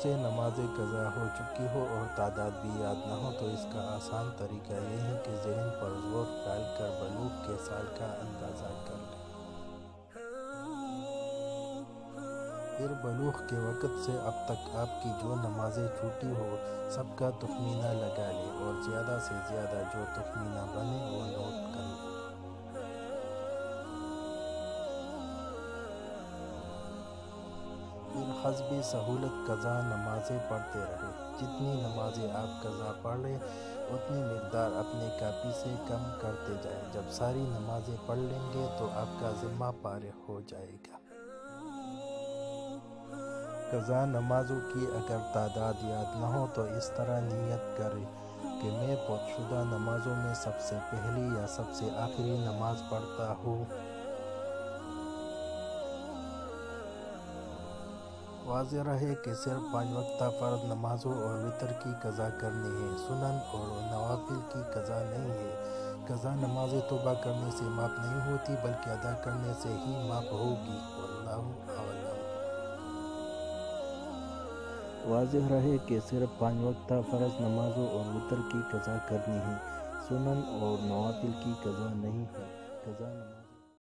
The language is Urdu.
سے نمازیں قضا ہو چکی ہو اور تعداد بھی یاد نہ ہو تو اس کا آسان طریقہ یہ ہے کہ ذہن پر زور ڈال کر بلوغ کے سال کا اندازہ کر لیں۔ پھر بلوغ کے وقت سے اب تک آپ کی جو نمازیں چھوٹی ہو سب کا تخمینہ لگا لیں اور زیادہ سے زیادہ جو تخمینہ بنے وہ نوٹ کر لیں۔ پھر حسب سہولت قضا نمازیں پڑھتے رہیں۔ جتنی نمازیں آپ قضا پڑھ لیں اتنی مقدار اپنے کاپی سے کم کرتے جائیں۔ جب ساری نمازیں پڑھ لیں گے تو آپ کا ذمہ فارغ ہو جائے گا۔ قضا نمازوں کی اگر تعداد یاد نہ ہو تو اس طرح نیت کریں کہ میں فوت شدہ نمازوں میں سب سے پہلی یا سب سے آخری نماز پڑھتا ہوں۔ واضح رہے کہ صرف 5 وقتہ فرض نمازوں اور وتر کی قضا کرنی ہے، سنن اور نوافل کی قضا نہیں ہے۔ قضا نمازیں توبہ کرنے سے معاف نہیں ہوتی بلکہ ادا کرنے سے ہی معاف ہوگی، واللہ اعلم۔ واضح رہے کہ صرف 5 وقتہ فرض نمازوں اور وتر کی قضا کرنی ہے، سنن اور نوافل کی قضا نہیں ہے۔ قضا نماز